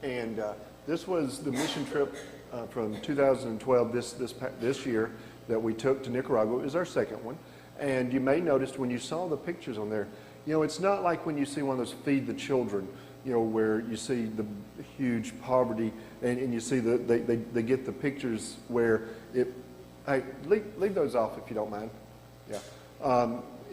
And this was the mission trip from 2012, this year, that we took to Nicaragua. It was our second one. And you may notice when you saw the pictures on there, you know, it's not like when you see one of those Feed the Children, you know, where you see the huge poverty and you see they get the pictures where it, hey, leave those off if you don't mind. Yeah.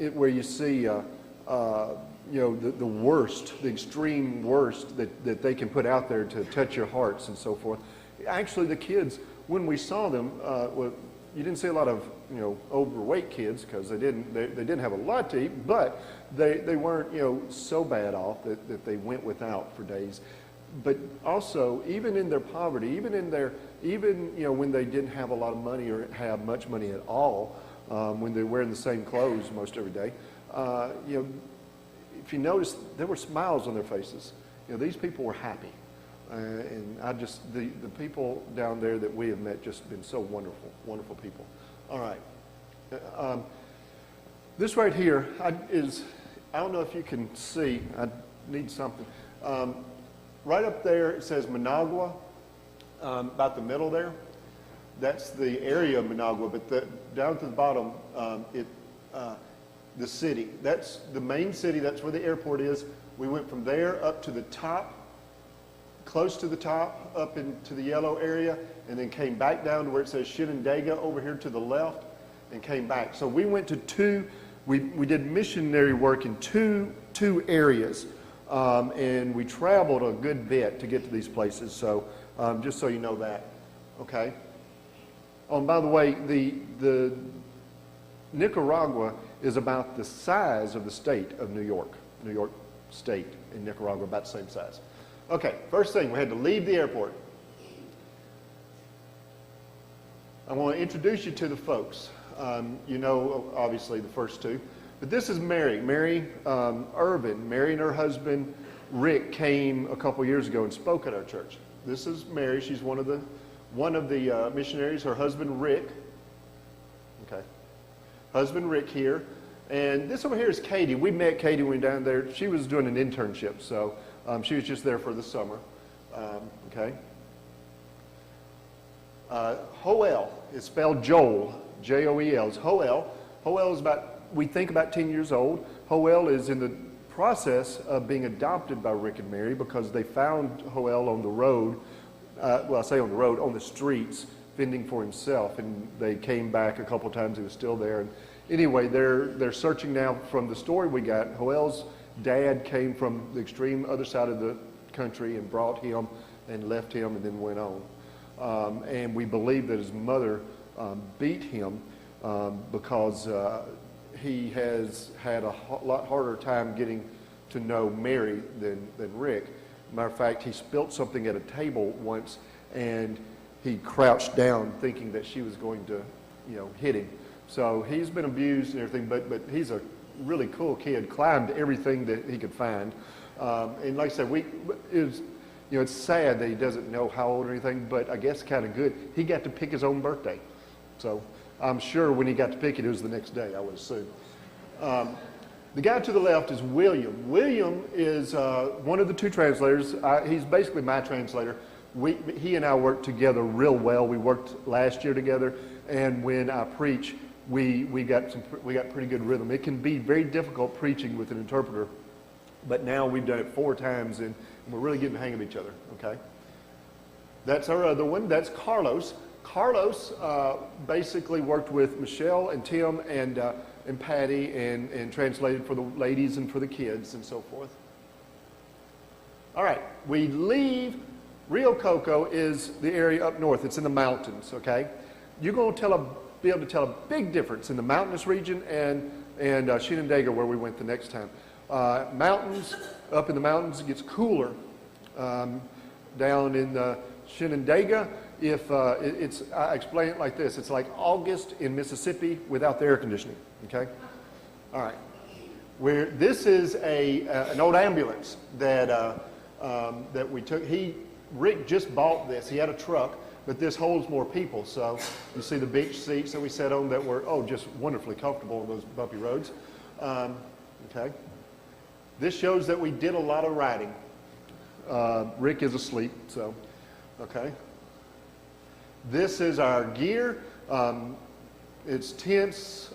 Where you see, you know, the worst, the extreme worst that they can put out there to touch your hearts and so forth. Actually, the kids, when we saw them, well, you didn't see a lot of, you know, overweight kids because they didn't have a lot to eat, but they weren't, you know, so bad off that they went without for days. But also, even in their poverty, even you know, when they didn't have a lot of money or have much money at all, when they're wearing the same clothes most every day, you know, if you notice, there were smiles on their faces. You know, these people were happy. And the people down there that we have met just been so wonderful, wonderful people. All right. This right here I don't know if you can see, I need something. Right up there it says Managua, about the middle there. That's the area of Managua, but down to the bottom, the city. That's the main city, that's where the airport is. We went from there up to the top, close to the top, up into the yellow area, and then came back down to where it says Shenandoah over here to the left, and came back. So we went to we did missionary work in two areas, and we traveled a good bit to get to these places. So just so you know that, okay. Oh, and by the way, the Nicaragua is about the size of the state of New York. New York State and Nicaragua about the same size. Okay, first thing, we had to leave the airport. I want to introduce you to the folks. You know, obviously, the first two. But this is Mary. Mary Irvin. Mary and her husband, Rick, came a couple years ago and spoke at our church. This is Mary. She's one of the missionaries. Her husband, Rick. Okay. Husband, Rick here. And this over here is Katie. We met Katie when we were down there. She was doing an internship, so she was just there for the summer. Okay. Joel is spelled Joel, J-O-E-L. It's Joel. Joel is we think about 10 years old. Joel is in the process of being adopted by Rick and Mary because they found Joel on the road, well, I say on the road, on the streets, fending for himself, and they came back a couple times. He was still there. And anyway, they're searching now. From the story we got, Joel's dad came from the extreme other side of the country and brought him and left him and then went on. And we believe that his mother beat him because he has had a lot harder time getting to know Mary than Rick. Matter of fact, he spilt something at a table once, and he crouched down thinking that she was going to, you know, hit him. So he's been abused and everything, but he's a really cool kid, climbed everything that he could find. And like I said, it's sad that he doesn't know how old or anything, but I guess kind of good. He got to pick his own birthday. So I'm sure when he got to pick it, it was the next day, I would assume. The guy to the left is William. William is one of the two translators. He's basically my translator. He and I work together real well. We worked last year together, and when I preach, we got pretty good rhythm. It can be very difficult preaching with an interpreter, but now we've done it 4 times, and we're really getting the hang of each other. Okay. That's our other one. That's Carlos. Carlos basically worked with Michelle and Tim and Patty and translated for the ladies and for the kids and so forth. All right, we leave. Rio Coco is the area up north. It's in the mountains, okay? You're going to be able to tell a big difference in the mountainous region and Shenandoah, where we went the next time. Mountains, up in the mountains, it gets cooler. Down in Shenandoah, I explain it like this. It's like August in Mississippi without the air conditioning, okay? All right. This is an old ambulance that we took. Rick just bought this. He had a truck, but this holds more people. So you see the beach seats that we sat on that were, just wonderfully comfortable on those bumpy roads. Okay. This shows that we did a lot of riding. Rick is asleep, so, okay. This is our gear. It's tents,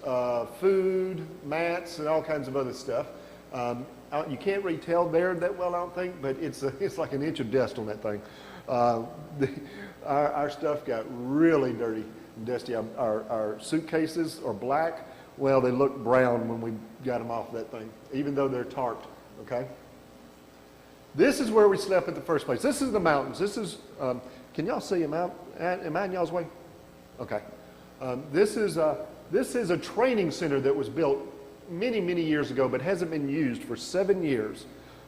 food, mats, and all kinds of other stuff. You can't really tell there that well, I don't think, but it's like an inch of dust on that thing. Our stuff got really dirty and dusty. Our suitcases are black. Well, they look brown when we got them off that thing, even though they're tarped, okay? This is where we slept in the first place. This is the mountains. This is, can y'all see them out? Am I in y'all's way? Okay. This is a training center that was built many, many years ago, but hasn't been used for 7 years.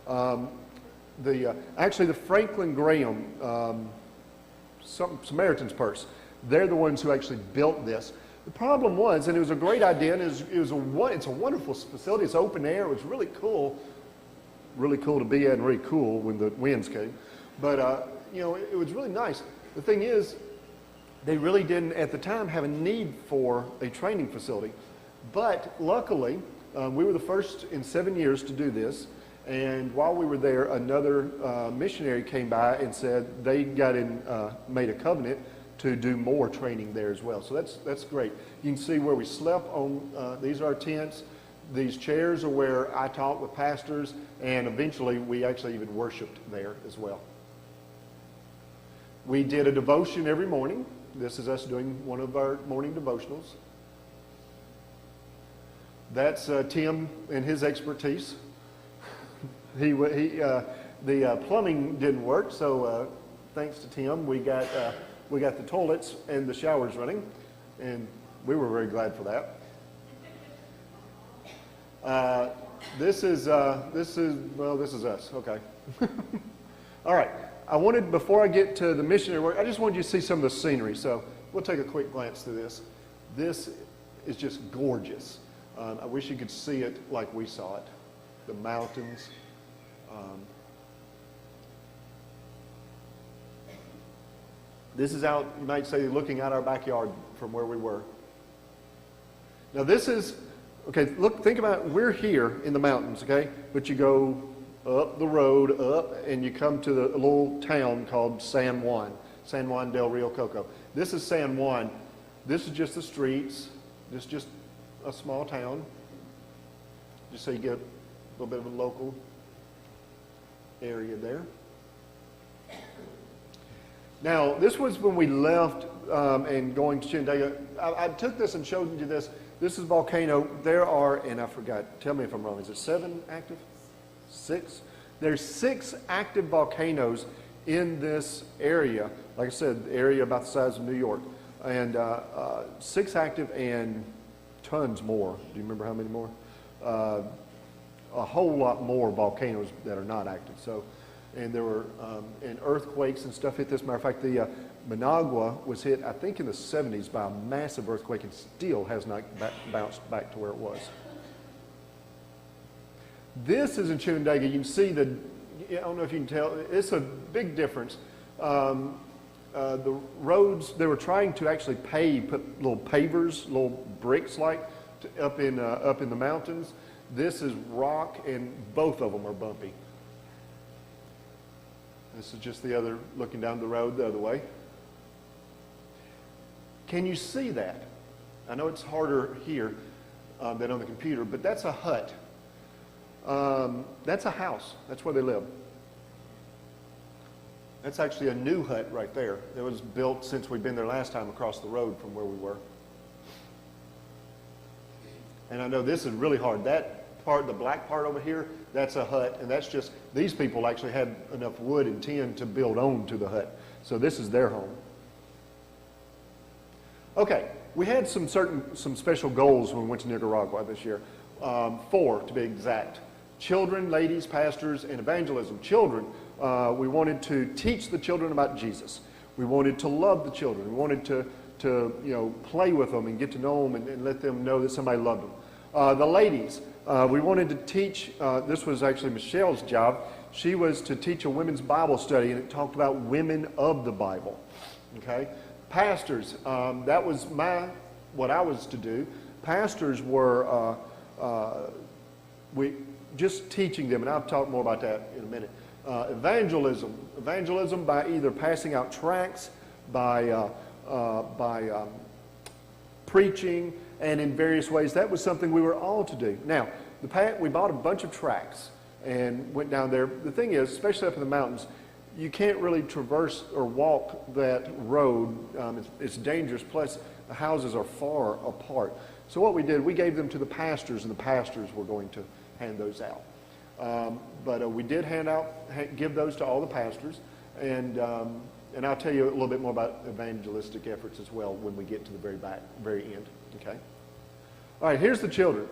Actually, the Franklin Graham Samaritan's Purse, they're the ones who actually built this. The problem was, and it was a great idea, and it's a wonderful facility. It's open air. It was really cool to be at, and really cool when the winds came. But it was really nice. The thing is, they really didn't at the time have a need for a training facility. But luckily, we were the first in 7 years to do this. And while we were there, another missionary came by and said they made a covenant to do more training there as well. So that's great. You can see where we slept on, these are our tents. These chairs are where I taught with pastors, and eventually we actually even worshiped there as well. We did a devotion every morning. This is us doing one of our morning devotionals. That's Tim and his expertise. The plumbing didn't work, so thanks to Tim, we got the toilets and the showers running, and we were very glad for that. This is us. Okay. All right. Before I get to the missionary work, I just wanted you to see some of the scenery. So we'll take a quick glance through this. This is just gorgeous. I wish you could see it like we saw it. The mountains. This is out, you might say, looking out our backyard from where we were. Now this is, okay, look, think about it. We're here in the mountains, okay? But you go up the road, and you come to the little town called San Juan del Rio Coco. This is San Juan. This is just the streets. This is just a small town. Just so you get a little bit of a local area there. Now, this was when we left and going to Chinandega. I took this and showed you this. This is a volcano. There are, and I forgot, tell me if I'm wrong, is it 7 active? 6? There's 6 active volcanoes in this area. Like I said, the area about the size of New York. And 6 active and tons more. Do you remember how many more? A whole lot more volcanoes that are not active. So, and there were and earthquakes and stuff hit this. Matter of fact, the Managua was hit, I think, in the 70s by a massive earthquake and still has not bounced back to where it was. This is in Chinandega. You can see I don't know if you can tell, it's a big difference. The roads, they were trying to actually put little pavers, little bricks up in the mountains. This is rock, and both of them are bumpy. This is just the other, looking down the road the other way. Can you see that? I know it's harder here than on the computer, but that's a hut. That's a house. That's where they live. That's actually a new hut right there. It was built since we've been there last time across the road from where we were. And I know this is really hard. That part, the black part over here, that's a hut, and that's just, these people actually had enough wood and tin to build on to the hut. So this is their home. Okay, we had some special goals when we went to Nicaragua this year. 4 to be exact. Children, ladies, pastors, and evangelism. Children, we wanted to teach the children about Jesus. We wanted to love the children. We wanted to play with them and get to know them and let them know that somebody loved them. The ladies, we wanted to teach, this was actually Michelle's job. She was to teach a women's Bible study, and it talked about women of the Bible. Okay? Pastors, that was what I was to do. Pastors were, just teaching them, and I'll talk more about that in a minute. Evangelism by either passing out tracts, by preaching, and in various ways. That was something we were all to do. Now, we bought a bunch of tracts and went down there. The thing is, especially up in the mountains, you can't really traverse or walk that road. It's dangerous, plus the houses are far apart. So what we did, we gave them to the pastors, and the pastors were going to hand those out. But we did give those to all the pastors, and I'll tell you a little bit more about evangelistic efforts as well when we get to the very end. Okay. All right. Here's the children.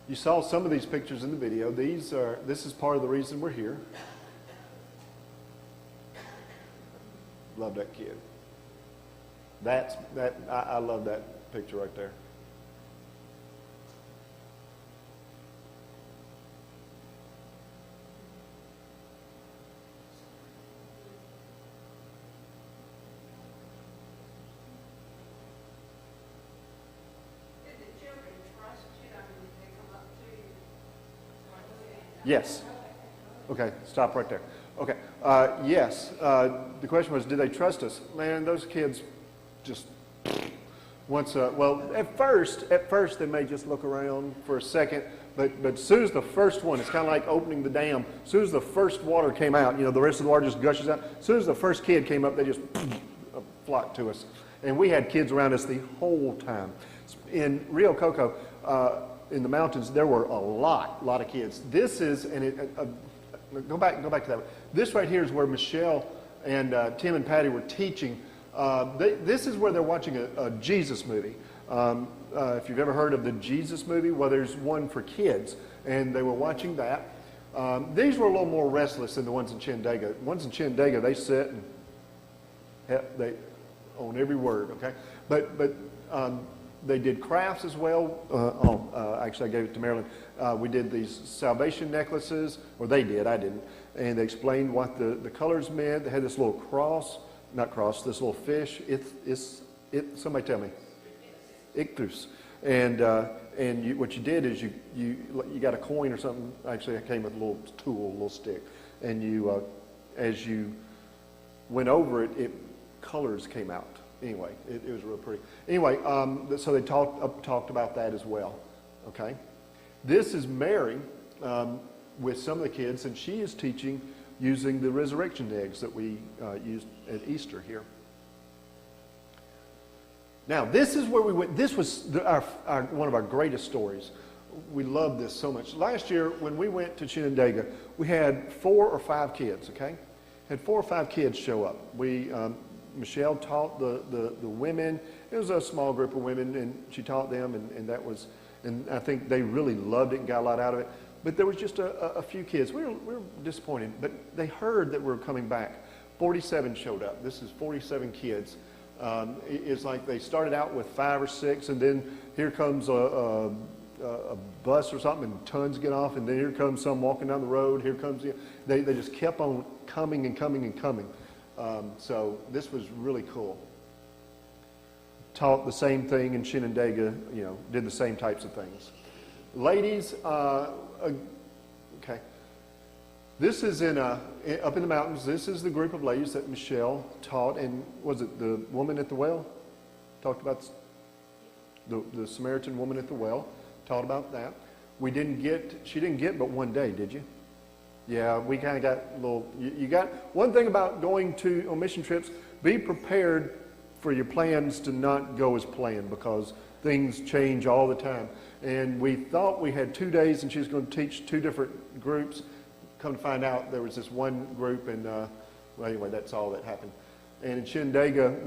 You saw some of these pictures in the video. This is part of the reason we're here. Love that kid. I love that picture right there. Yes. Okay, stop right there. Okay. Yes. The question was, did they trust us? Man, those kids just well, at first they may just look around for a second, but as soon as the first one, it's kind of like opening the dam. As soon as the first water came out, the rest of the water just gushes out. As soon as the first kid came up, they just flocked to us. And we had kids around us the whole time. In Rio Coco, in the mountains, there were a lot of kids. This is, go back to that one. This right here is where Michelle and Tim and Patty were teaching. This is where they're watching a Jesus movie. If you've ever heard of the Jesus movie, well, there's one for kids, and they were watching that. These were a little more restless than the ones in Chinandega. The ones in Chinandega, they sit and they own every word, okay? But they did crafts as well. Actually, I gave it to Marilyn. We did these salvation necklaces, or they did, I didn't. And they explained what the colors meant. They had this little this little fish. Somebody tell me. Ichthus. And what you did is you got a coin or something. Actually, it came with a little tool, a little stick. And as you went over it, colors came out. Anyway, it was real pretty. Anyway, so they talked about that as well. Okay, this is Mary with some of the kids, and she is teaching using the resurrection eggs that we used at Easter here. Now, this is where we went. This was one of our greatest stories. We love this so much. Last year, when we went to Chinandega, we had 4 or 5 kids. Okay, had 4 or 5 kids show up. Michelle taught the women. It was a small group of women, and she taught them, and I think they really loved it and got a lot out of it. But there was just a few kids. We were disappointed, but they heard that we were coming back. 47 showed up. This is 47 kids. It's like they started out with 5 or 6, and then here comes a bus or something, and tons get off, and then here comes some walking down the road. Here comes they just kept on coming and coming and coming. So this was really cool. Taught the same thing in Chinandega, did the same types of things. Ladies, okay. This is up in the mountains. This is the group of ladies that Michelle taught, and was it the woman at the well? Talked about the Samaritan woman at the well. Taught about that. She didn't get but one day, did you? Yeah, we kind of got a little. You got one thing about going on mission trips: be prepared for your plans to not go as planned, because things change all the time. And we thought we had 2 days, and she was going to teach 2 different groups. Come to find out, there was this one group, and well, anyway, that's all that happened. And in Chinandega,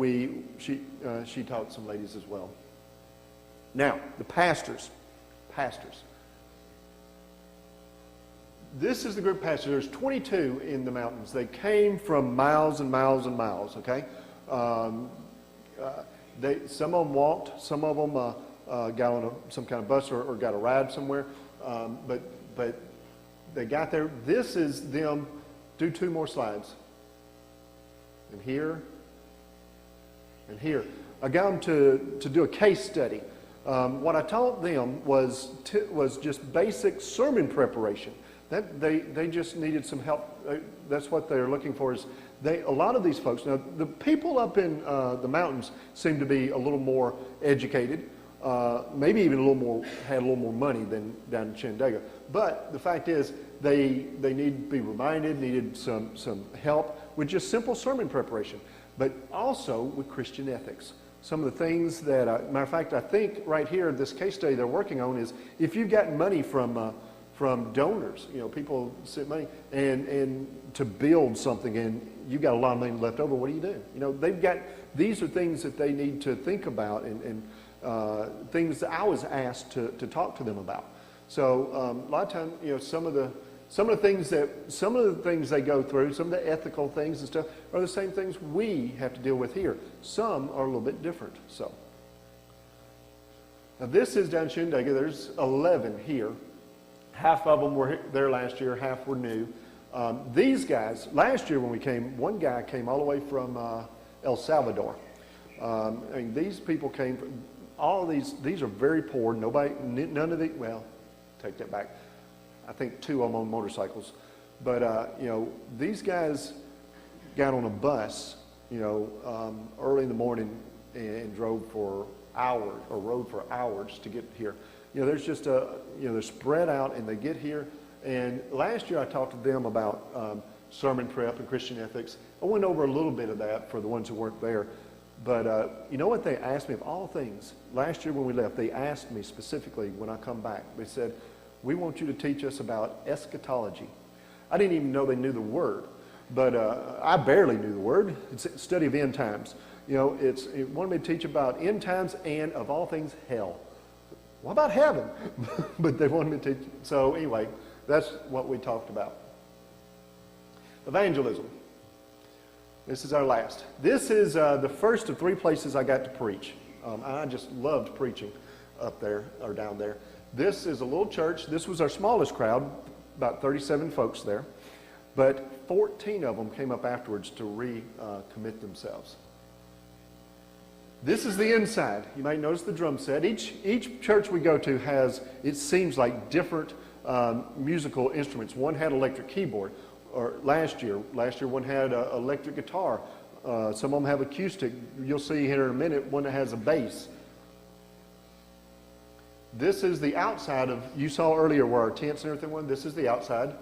she taught some ladies as well. Now, the pastors. This is the group of pastors. There's 22 in the mountains. They came from miles and miles and miles, okay? Some of them walked. Some of them got on some kind of bus or got a ride somewhere. But they got there. This is them. Do 2 more slides. And here. And here. I got them to do a case study. What I taught them was just basic sermon preparation. That they just needed some help. That's what they're looking for. Is a lot of these folks. Now the people up in the mountains seem to be a little more educated, maybe even had a little more money than down in Chenandaga. But the fact is, they need to be reminded, needed some help with just simple sermon preparation, but also with Christian ethics. Some of the things that, matter of fact, I think right here, this case study they're working on is if you've gotten money from donors, people send money and to build something, and you've got a lot of money left over, what do you do? These are things that they need to think about and things that I was asked to talk to them about. So a lot of times, some of the things they go through, some of the ethical things and stuff, are the same things we have to deal with here. Some are a little bit different. So now this is down Shenandoah. There's 11 here. Half of them were there last year. Half were new. These guys, last year when we came, one guy came all the way from El Salvador. These people came from all of these are very poor. None of the, well, take that back. I think 2 of them on motorcycles. But, these guys got on a bus, early in the morning and drove for hours or rode for hours to get here. There's just they're spread out and they get here. And last year I talked to them about sermon prep and Christian ethics. I went over a little bit of that for the ones who weren't there. But you know what they asked me, of all things, last year when we left, they asked me specifically when I come back, they said, we want you to teach us about eschatology. I didn't even know they knew the word, but I barely knew the word. It's a study of end times. It wanted me to teach about end times and, of all things, hell. What about heaven? But they wanted me to teach. So anyway, that's what we talked about. Evangelism. This is our last. This is the first of 3 places I got to preach. I just loved preaching up there or down there. This is a little church. This was our smallest crowd, about 37 folks there. But 14 of them came up afterwards to recommit themselves. This is the inside. You might notice the drum set. Each church we go to has, it seems like, different musical instruments. One had electric keyboard. Or last year one had an electric guitar. Some of them have acoustic. You'll see here in a minute one that has a bass. This is the outside of, you saw earlier where our tents and everything went. This is the outside.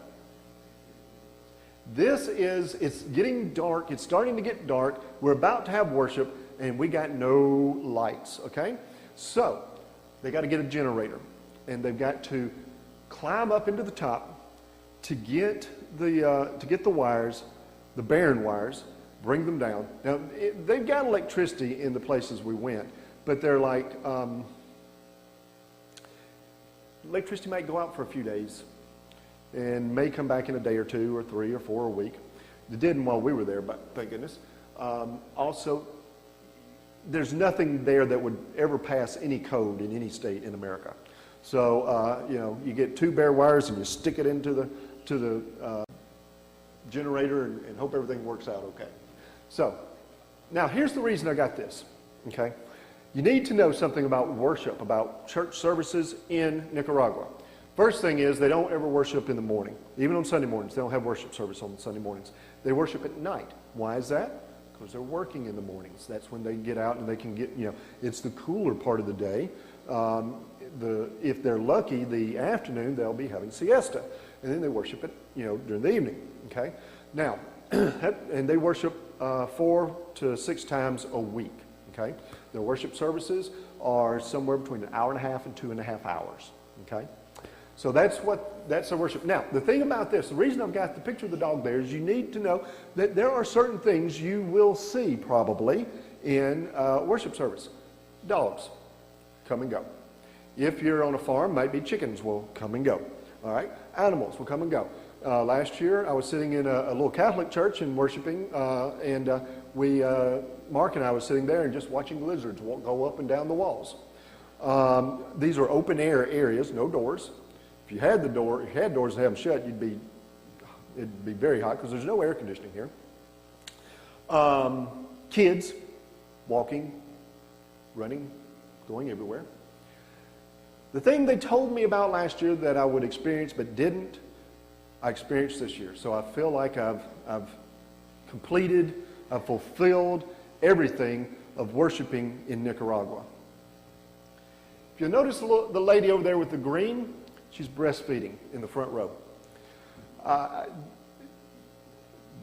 It's getting dark. It's starting to get dark. We're about to have worship, and we got no lights, okay? So they got to get a generator, and they've got to climb up into the top to get the wires, the barren wires, bring them down. Now, they've got electricity in the places we went, but they're like, electricity might go out for a few days and may come back in a day or 2 or 3 or 4 a week. It didn't while we were there, but thank goodness. Also, there's nothing there that would ever pass any code in any state in America. So, you get 2 bare wires and you stick it into the generator and hope everything works out okay. So, now here's the reason I got this, okay? You need to know something about worship, about church services in Nicaragua. First thing is they don't ever worship in the morning. Even on Sunday mornings, they don't have worship service on Sunday mornings. They worship at night. Why is that? Because they're working in the mornings. That's when they get out and they can get, it's the cooler part of the day. If they're lucky, the afternoon, they'll be having siesta. And then they worship it, during the evening, okay? Now, and they worship 4 to 6 times a week, okay? Their worship services are somewhere between 1.5 hours and 2.5 hours, okay? So that's their worship. Now, the thing about this, the reason I've got the picture of the dog there is you need to know that there are certain things you will see probably in worship service. Dogs come and go. If you're on a farm, maybe chickens will come and go. All right? Animals will come and go. Last year, I was sitting in a little Catholic church and worshiping, and Mark and I was sitting there and just watching lizards go up and down the walls. These are open air areas, no doors. If you had doors and have them shut, it'd be very hot because there's no air conditioning here. Kids walking, running, going everywhere. The thing they told me about last year that I would experience but didn't I experienced this year. So I feel like I've completed, I've fulfilled everything of worshiping in Nicaragua. If you'll notice the lady over there with the green, she's breastfeeding in the front row.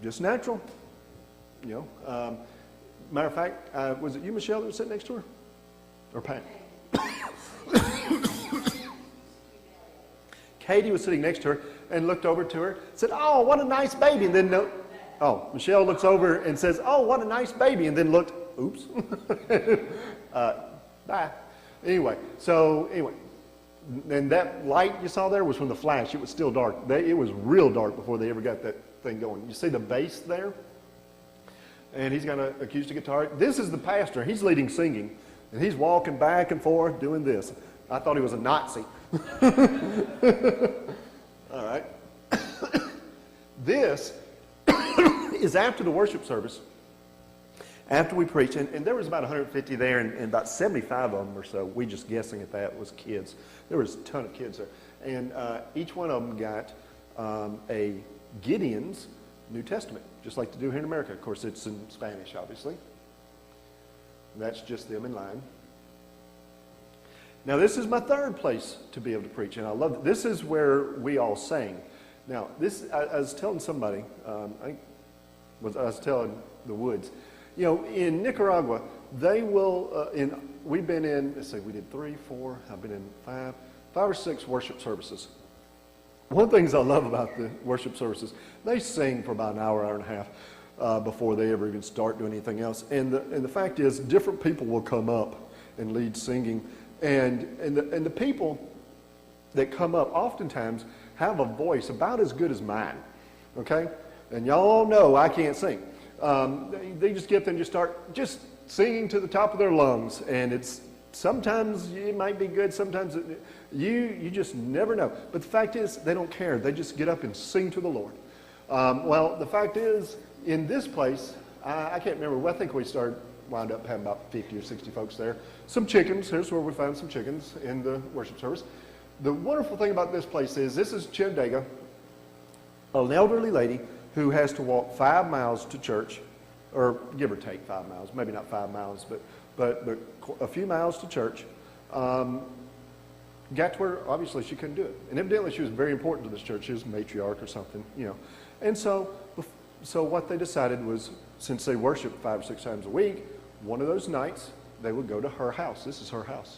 Just natural, you know. Matter of fact, was it you, Michelle, that was sitting next to her? Or Pat? Katie was sitting next to her and looked over to her, said, "Oh, what a nice baby," and then Michelle looks over and says, "Oh, what a nice baby," and then looked, oops. Bye. Anyway, and that light you saw there was from the flash. It was still dark. It was real dark before they ever got that thing going. You see the bass there? And he's got an acoustic guitar. This is the pastor. He's leading singing. And he's walking back and forth doing this. I thought he was a Nazi. All right. This is after the worship service, after we preach. And there was about 150 there, and about 75 of them or so, we just guessing at that, was kids. There was a ton of kids there. And each one of them got a Gideon's New Testament, just like they do here in America. Of course, it's in Spanish, obviously. That's just them in line. Now, this is my third place to be able to preach, and I love it. This is where we all sang. Now, I was telling somebody, I was telling the Woods, you know, in Nicaragua, they will, we've been in, let's see, we did 3, 4, I've been in 5 or 6 worship services. One of the things I love about the worship services, they sing for about an hour, hour and a half before they ever even start doing anything else. And the fact is, different people will come up and lead singing. And the people that come up oftentimes have a voice about as good as mine, okay? And y'all all know I can't sing. They just get up there and just start just singing to the top of their lungs. And it's sometimes it might be good, sometimes you just never know. But the fact is, they don't care. They just get up and sing to the Lord. Well, the fact is, in this place, I can't remember. I think we wound up having about 50 or 60 folks there. Some chickens. Here's where we found some chickens in the worship service. The wonderful thing about this place is, this is Chindaga, an elderly lady who has to walk 5 miles to church, or give or take 5 miles, maybe not 5 miles, but a few miles to church. Got to where obviously she couldn't do it, and evidently she was very important to this church. She was a matriarch or something, you know. And so what they decided was, since they worship 5 or 6 times a week, one of those nights they would go to her house. This is her house,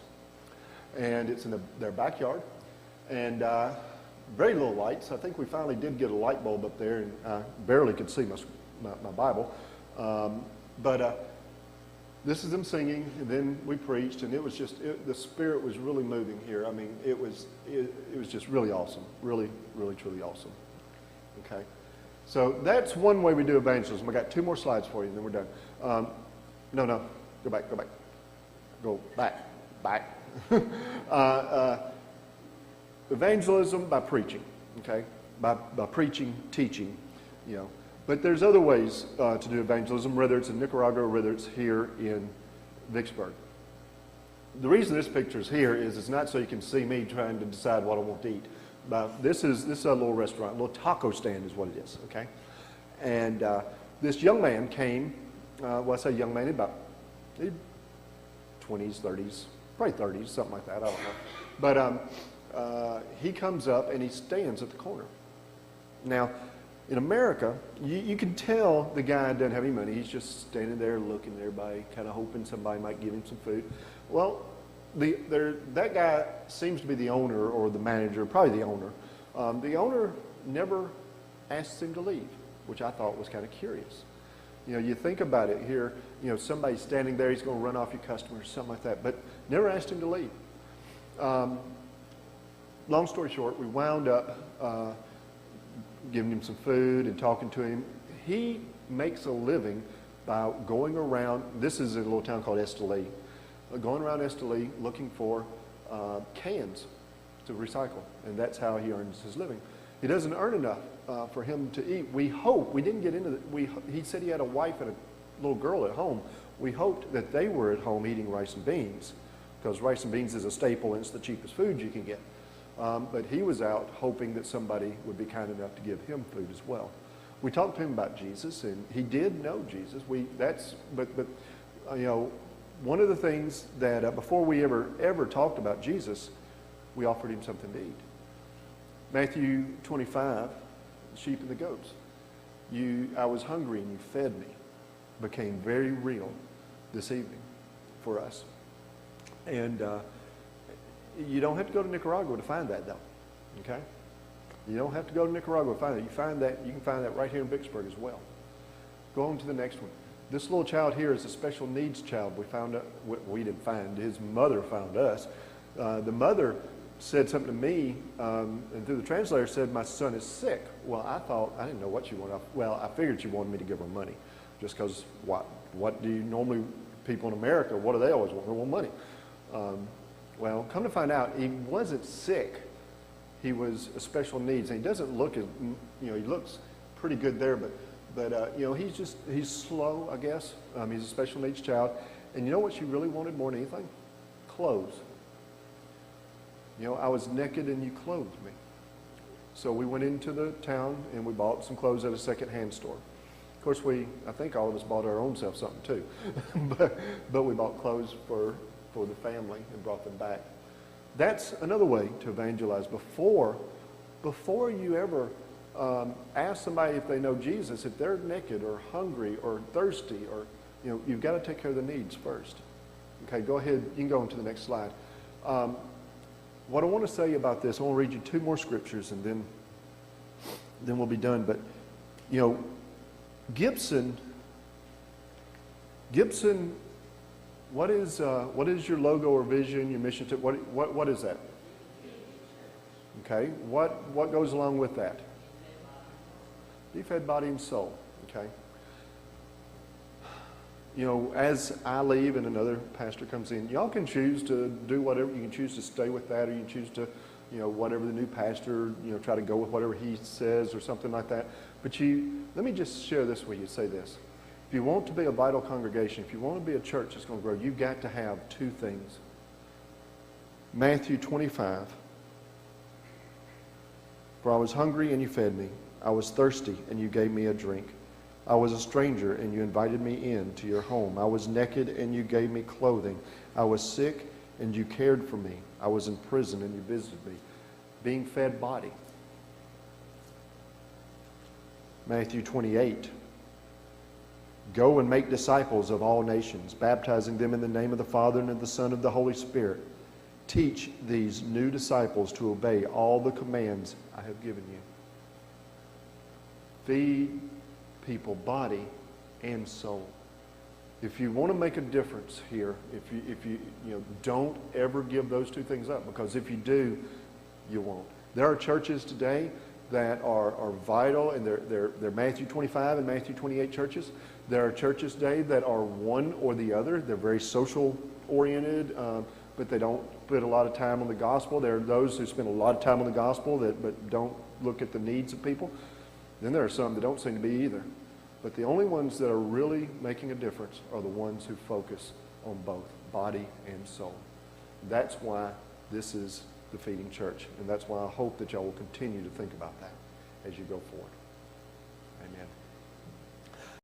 and it's in their backyard, and very little lights. I think we finally did get a light bulb up there, and I barely could see my Bible. But this is them singing, and then we preached, and it was just, the Spirit was really moving here. I mean, it was just really awesome, really, really, truly awesome. Okay, so that's one way we do evangelism. I got 2 more slides for you, and then we're done. No, go back. Evangelism by preaching, okay, by preaching, teaching, you know. But there's other ways to do evangelism, whether it's in Nicaragua or whether it's here in Vicksburg. The reason this picture is here is it's not so you can see me trying to decide what I want to eat. This is a little restaurant, a little taco stand is what it is, okay? And this young man came, well, I say young man, about 20s, 30s, probably 30s, something like that, I don't know. But he comes up and he stands at the corner. Now, in America, you can tell the guy doesn't have any money. He's just standing there looking at everybody, kind of hoping somebody might give him some food. Well, that guy seems to be the owner or the manager, probably the owner. The owner never asks him to leave, which I thought was kind of curious. You know, you think about it here, you know, somebody's standing there, he's going to run off your customers, something like that, but never asked him to leave. Long story short, we wound up giving him some food and talking to him. He makes a living by going around, this is in a little town called Esteli, going around Esteli looking for cans to recycle, and that's how he earns his living. He doesn't earn enough for him to eat. We hope, we didn't get into he said he had a wife and a little girl at home. We hoped that they were at home eating rice and beans, because rice and beans is a staple and it's the cheapest food you can get. But he was out hoping that somebody would be kind enough to give him food as well. We talked to him about Jesus, and he did know Jesus. One of the things that before we ever talked about Jesus, we offered him something to eat. Matthew 25, the sheep and the goats. I was hungry and you fed me. Became very real this evening for us. And you don't have to go to Nicaragua to find that, though. Okay? You don't have to go to Nicaragua to find that. You can find that right here in Vicksburg as well. Go on to the next one. This little child here is a special needs child. We didn't find. His mother found us. The mother said something to me, and through the translator said, "My son is sick." Well, I didn't know what she wanted. Well, I figured she wanted me to give her money, just because what do you normally, people in America, what do they always want? They want money. Well, come to find out, he wasn't sick. He was a special needs, and he doesn't look as, he looks pretty good there, but he's slow, I guess. He's a special needs child. And you know what she really wanted more than anything? Clothes. I was naked and you clothed me. So we went into the town and we bought some clothes at a second-hand store. Of course, I think all of us bought our own self something too. but we bought clothes for the family and brought them back. That's another way to evangelize. Before you ever ask somebody if they know Jesus, if they're naked or hungry or thirsty, or you've got to take care of the needs first. Okay, go ahead. You can go on to the next slide. What I want to say about this, I want to read you two more scriptures, and then we'll be done. But Gibson. What is your logo or vision, your mission? What is that? Okay. What goes along with that? Be fed body and soul. Okay. As I leave and another pastor comes in, y'all can choose to do whatever. You can choose to stay with that, or you can choose to, whatever the new pastor, try to go with whatever he says or something like that. But let me just share this with you. Say this. If you want to be a vital congregation, if you want to be a church that's going to grow, you've got to have two things. Matthew 25. For I was hungry and you fed me. I was thirsty and you gave me a drink. I was a stranger and you invited me in to your home. I was naked and you gave me clothing. I was sick and you cared for me. I was in prison and you visited me. Being fed body. Matthew 28. Go and make disciples of all nations, baptizing them in the name of the Father and of the Son and of the Holy Spirit. Teach these new disciples to obey all the commands I have given you. Feed people body and soul. If you want to make a difference here, if you don't ever give those two things up, because if you do, you won't. There are churches today that are vital, and they're Matthew 25 and Matthew 28 churches. There are churches today that are one or the other. They're very social oriented, but they don't put a lot of time on the gospel. There are those who spend a lot of time on the gospel but don't look at the needs of people. Then there are some that don't seem to be either. But the only ones that are really making a difference are the ones who focus on both body and soul. That's why this is the Feeding Church, and that's why I hope that y'all will continue to think about that as you go forward. Amen.